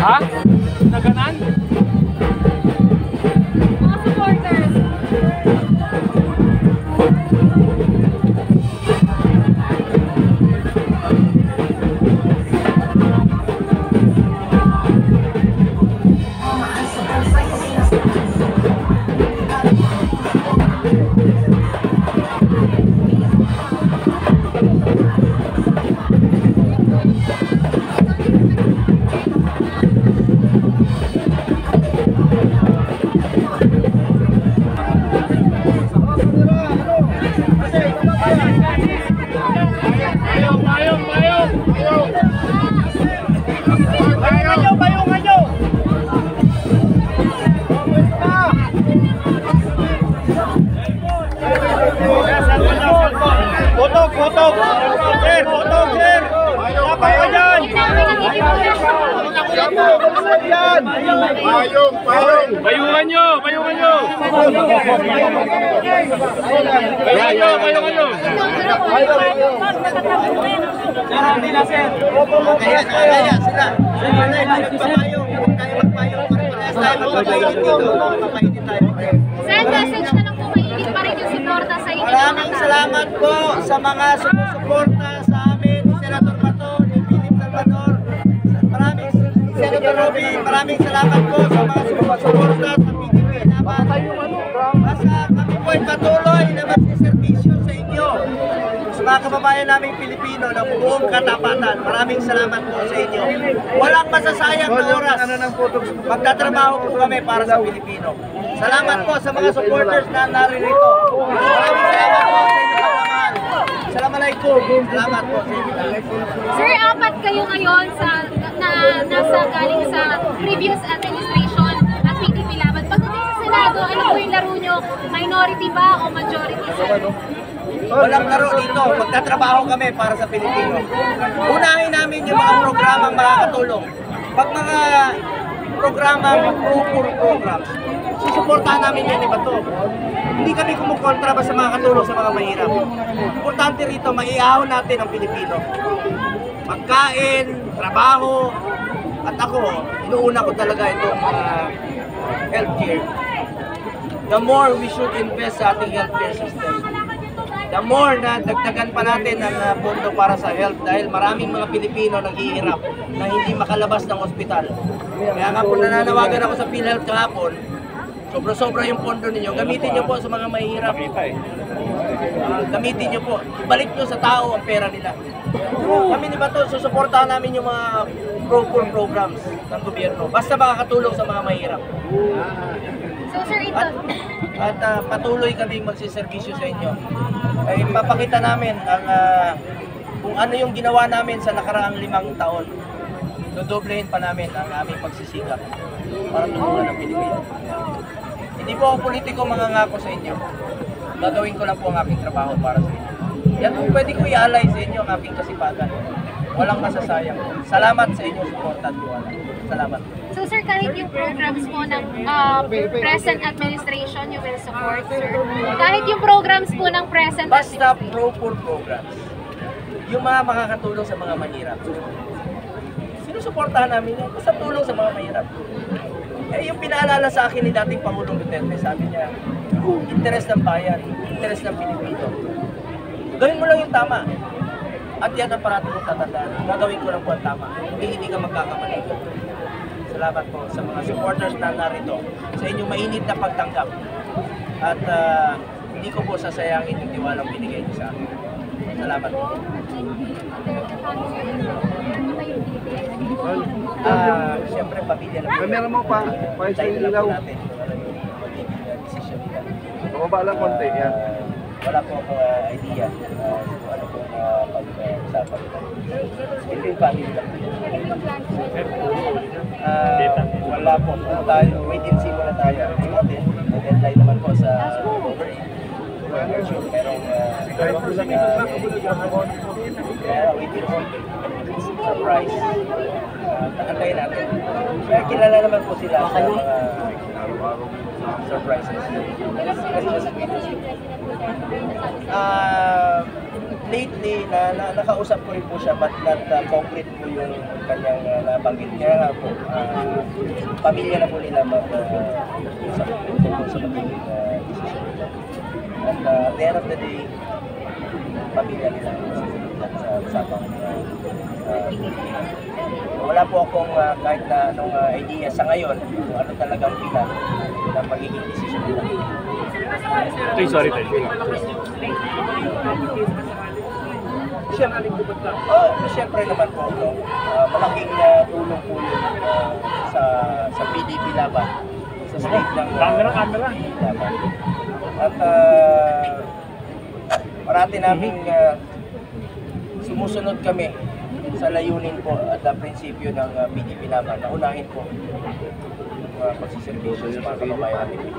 Ha? Naganan? Mga supporters. Potok! Sir! Potok, sir! Lapay ka dyan! Payong! Payungan nyo! Payungan nyo! Payungan nyo! Kaya sila! Nagpapayong! Huwag tayo magpayong! Parehas tayo magpapayong dito! Magpapainit tayo! Send message na lang po, mainit pa rin yung suporta sa inyo. Maraming salamat po sa mga sumusuporta sa amin, ni Senator Bato, ni Philip Salvador. Senator Robby, maraming salamat po sa mga sumusuporta sa PDP naman. Basta kami po ay patuloy na magsiservisyo sa inyo. Sa mga kababayan naming Pilipino na buong katapatan, maraming salamat po sa inyo. Walang masasayang na oras. Magtatrabaho po kami para sa Pilipino. Salamat po sa mga supporters na naririto. Maraming salamat po sa inyo pagmamahal. Assalamualaikum. Salamat po sa inyo. Sir, apat kayo ngayon nasa galing sa previous administration at PDP laban. Pagdating sa Senado, ano po yung laro nyo? Minority ba o majority, sir? Walang laro dito. Magtatrabaho kami para sa Pilipino. Unahin namin yung mga programang makakatulong. Pag mga programang programs, susuportahan namin yan iba to. Hindi kami kumukontra ba sa mga katulong sa mga mahirap. Importante rito, maiahon natin ang Pilipino. Pagkain, trabaho, at ako, inuuna ko talaga itong healthcare. The more we should invest sa ating healthcare system, the more na dagdagan pa natin ang pondo para sa health dahil maraming mga Pilipino naghihirap na hindi makalabas ng ospital. Kaya nga po nananawagan ako sa PhilHealth kahapon, sobra-sobra yung pondo ninyo, gamitin nyo po sa mga mahihirap. Gamitin nyo po, ibalik nyo sa tao ang pera nila. Kami ni Bato, susuportahan namin yung mga pro-poor programs ng gobyerno, basta makakatulong sa mga mahihirap. So, sir, ito. At patuloy kaming magsiservisyo sa inyo. Ay papakita namin ang kung ano yung ginawa namin sa nakaraang 5 taon. Dodoblehin pa namin ang aming pagsisikap para tulungan ang Pilipino. Hindi po ako politiko mangangako sa inyo. Gagawin ko lang po ang aking trabaho para sa inyo. Yan po pwede ko i-alay sa inyo ang aking kasipagan. Walang masasayang. Salamat sa inyong suporta at tiwala. Salamat. So, sir, kahit yung programs po ng present administration, you will support, sir? Kahit yung programs po ng present Basta administration? pro-poor programs. Yung mga makakatulong sa mga mahirap. Sinusuportahan namin yan. Basta tulong sa mga mahirap. Eh, yung pinaalala sa akin ni dating Pangulong Duterte, sabi niya, interes ng bayan, interes ng Pilipino. Gawin mo lang yung tama. At yan ang parating mong tatandaan. Gagawin ko lang po ang tama. Hindi ka magkakamali. Salamat po sa mga supporters na narito. Sa inyong mainit na pagtanggap. At hindi ko po sasayangin yung tiwalang binigay niyo sa akin. Salamat po. Siyempre, pamilya na po. Meron mo pa, Tayo na lang po natin. Baba lang konti, yan. Wala po akong idea kung ano pong pag-usapan. Ito yung family lang. Wala po. Tayo, wait and see muna tayo. May deadline naman po sa over 8. Sure, merong wait and see. Surprise. Nakantayin natin. Kaya kilala naman po sila sa mga surprises. Lately, nakausap ko rin po siya, but not concrete po yung kanyang nabanggit. Kaya nga po, pamilya na po nila mag-usap tungkol sa magiging decision nila. At at the end of the day, pamilya nila sa usapang wala po akong kahit na anong idea sa ngayon kung ano talagang pila ng magiging decision nila. Sorry. Siyempre naman po, no? Malaking tulong po yun sa PDP laban, sa state ng Camera. laban. At parati naming sumusunod kami sa layunin po at prinsipyo ng PDP laban. Naunahin po yung pagsiservisyo sa mga kababayan natin.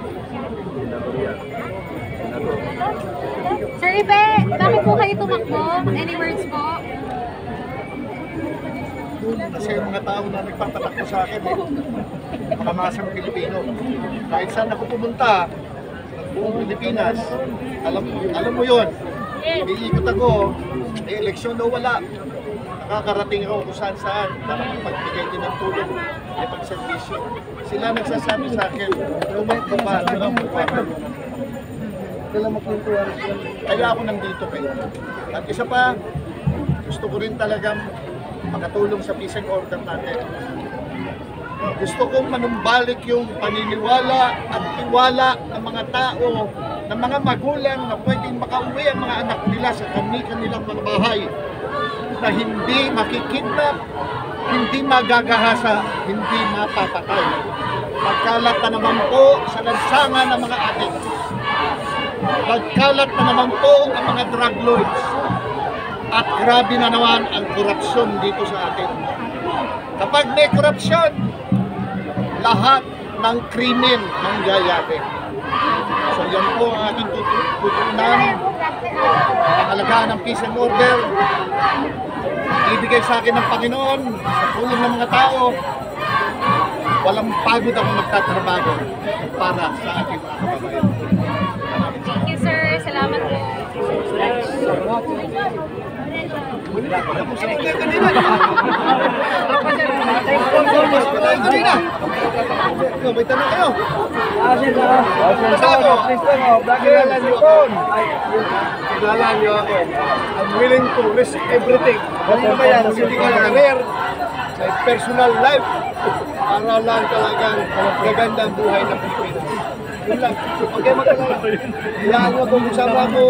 Sir Ibe, bakit po kayo tumakbo? Any words po? Kasi yung mga tao na nagpapatakbo sa akin, mga masang Pilipino. Kahit saan ako pumunta, buong Pilipinas, alam mo yun, iikot ako, may eleksyon o wala. Nakakarating ako kung saan para magbigay din ng tulong at pagservisyo. Sila nagsasabi sa akin, tumento pa, kaya ako nandito kayo. At isa pa, gusto ko rin talagang makatulong sa peace and order natin. Gusto kong manumbalik yung paniniwala at tiwala ng mga tao, ng mga magulang na pwedeng makauwi ang mga anak nila sa kanilang mga bahay, na hindi makikidnap, hindi magagahasa, hindi mapapatay. Magkalat na naman po sa lansangan ng mga addicts. Magkalat na naman po ang mga drug lords. At grabe na naman ang korupsyon dito sa atin. Kapag may korupsyon, lahat ng krimen mangyayari. So yan po ang aking tutunan. Ang alagaan ng peace and order, ibigay sa akin ng Panginoon, sa tulong ng mga tao, walang pagod ako magtatrabaho para sa aking mga kababayan. Thank you, sir. Salamat po. May tanong kayo. Kilala niyo ako. I'm willing to risk everything. Ano ba yan? Political career, sa personal life, para lang talagang magandang buhay ng Pilipinas. Yun lang. Huwag kayo magkalala. Hayaan nyo kung kasama ako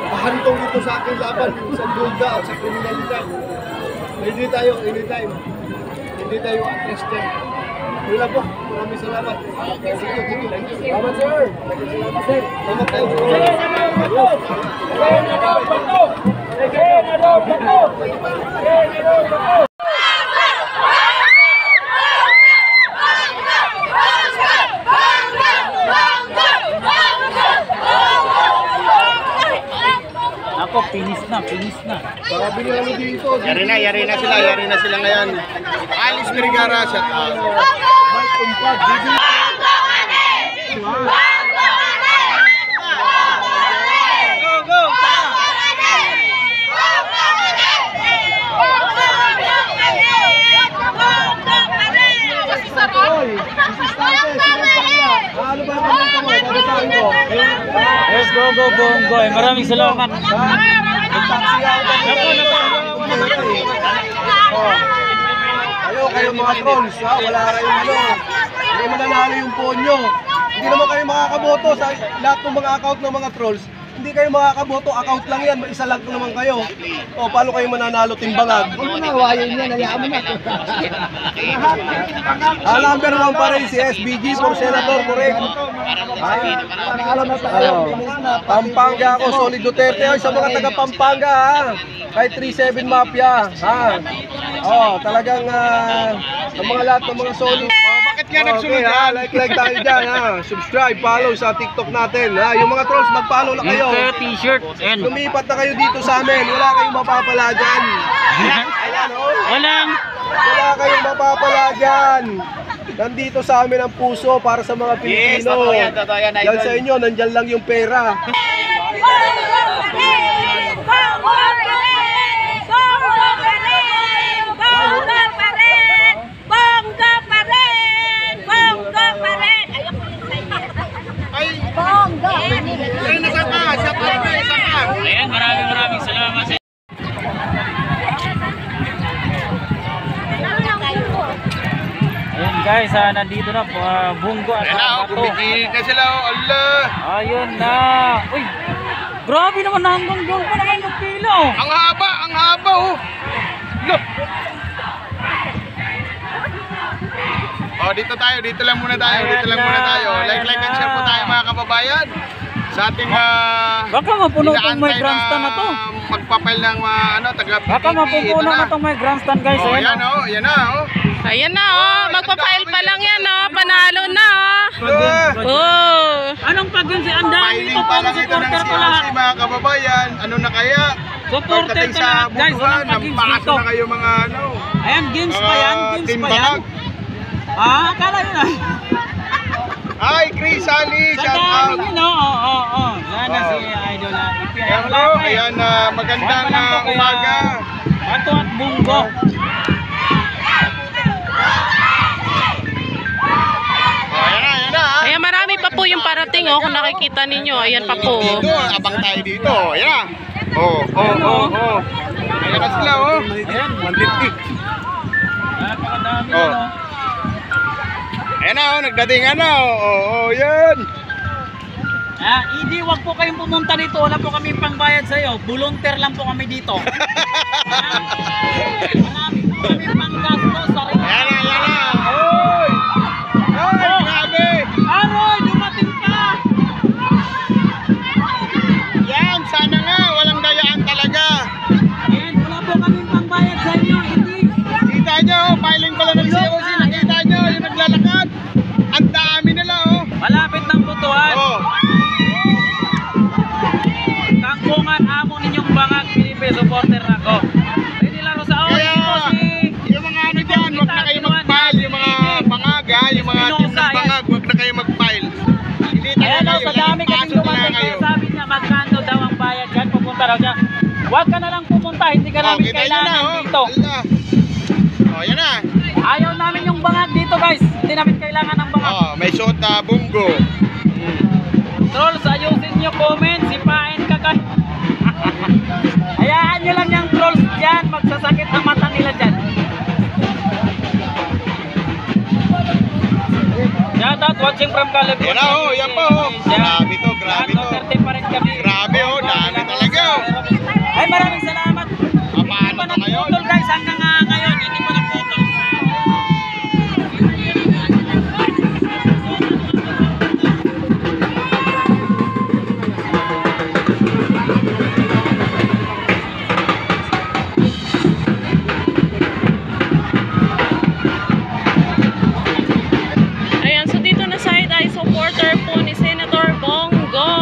mahantong dito sa aking laban sa bulga at sa kriminalidad. Hindi tayo, anytime. Hindi tayo Christian. Yun lang po. Maraming salamat. Salamat, sir. Salamat tayo. Ako, pinis na. Sabi niya ano dito. Yari na sila ngayon. Alice Vergara, shout out. Mike Umpad, Didi. Yes, go, Bongo. Maraming salamat. Kayo mga trolls, ha? Wala kayong ano. Hindi mananalo yung ponyo. Hindi naman kayo makakaboto sa lahat ng mga account ng mga trolls. hindi kayo makakaboto, account lang yan, isa lang naman kayo. O, paano kayo mananalo timbangag? Number 1 pa rin si SBG for Senator, correct? Pampanga ako, Solid Duterte. Ay, sa mga taga Pampanga, ha? Kay 37 Mafia, ha? Oh, talagang sa mga lahat ng mga solid. Bakit nga nagsunod Okay, ha? Like tayo dyan, ha? Subscribe, follow sa TikTok natin, ha? Yung mga trolls, mag-follow na kayo. T-shirt. Ayan. Lumipat na kayo dito sa amin, wala kayong mapapala dyan. Ayan, oh. Walang. Wala kayong mapapala dyan. Nandito sa amin ang puso para sa mga Pilipino. totoo yan, idol. Yan sa inyo, nandyan lang yung pera. Ayan, maraming salamat sa Ayan guys, nandito na po, Bungo at Ayan na, Bato. kumikilig na sila. Allah! Ayun na. Uy, grabe naman, hanggang doon pa naman yung pila. Ang haba oh. Look. Oh, dito lang muna tayo. Like and share po tayo mga kababayan. Sa ating Baka mapuno itong may grandstand na to. Magpapile ng taga PPP. Baka mapupuno na itong may grandstand guys. Oh, Ayan, yan na oh. Ayan na, oh. Magpa-file pa lang yan, oh. Panalo na, oh. Oh. Anong pag-yun si Andang? Filing pa lang ito ng COC mga kababayan. Ano na kaya? Supporter Pagdating ko sa lahat, guys. butuhan, Walang pag-games nampakas dito. na kayo mga Ayan, games pa yan? Games Team pa yan? Bangag. Akala yun ah. Hi, Chris Ali, Sa shout dami out. yun, oo. Sana Oh. si Idol Ipi. Ayan bro, ayan, magandang umaga. Bato at Bungo. Ayan na. Ayan, marami pa po yung parating, oh. Kung nakikita ninyo, ayan pa po, oh. Dito, abang tayo dito. Ayan na. Oh. Ayan na sila, oh. Ayan, 150. napakadami Oh. ano. Ayan na, oh, nagdating na. Oh, yan. Hindi, wag po kayong pumunta dito. Wala po kami pangbayad sa iyo. Volunteer lang po kami dito. Marami po kami panggasto sa rin. Ayan na. Hoy! Ay, grabe. Aroy, dumating pa! Yan, sana nga, walang dayaan talaga. Ayan, wala po kami pangbayad sa inyo. Hindi. Kita nyo, filing pala ng COC. Nakita nyo, yung naglalakad. Ang dami nila, oh. Malapit ng butuhan. Oh. Tangkungan amo ninyong Bangag, Pilipe, supporter ako. Pwede laro sa Kaya, ito si... yung mga ano dyan, huwag na kayo mag-file. Yung mga bangag, ha? Yung mga team ng bangag, huwag na kayo mag-file. Hindi Ayan talaga daw, sa dami kasing dumating, kaya sabi niya magkano daw ang bayad dyan, pupunta raw siya. Huwag ka na lang pumunta, hindi ka namin kailangan dito. Oh, yan na. Ayaw namin yung Bangag dito guys, hindi namin kailangan ng Bangag. Oh, may shot na Bungo. Trolls, ayusin nyo comment, sipain ka kay... Hayaan nyo lang yung trolls dyan, magsasakit ang mata nila dyan. Shout out, watching from California. Yan na, oh, yan pa, oh. Grabe to. Duterte pa rin kami. Grabe, oh, dami talaga, oh. Ay, maraming salamat. Paano to ngayon? Putol guys, hanggang ngayon, hindi pa naputol. Ayan, so dito na side ay supporter po ni Senator Bongo.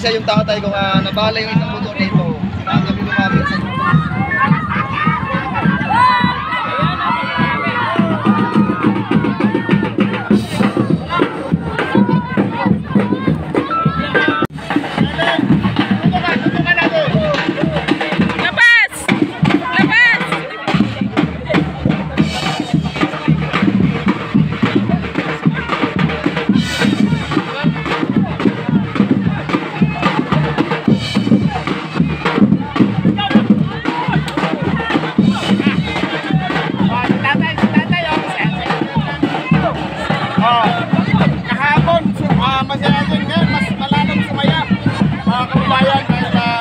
disgrasya yung tatay ko nga nabala yung isang motor nito. Kaya kami lumapit sa Kahapon, masyadong ngayon, mas malalang sumaya. Mga kababayan, dahil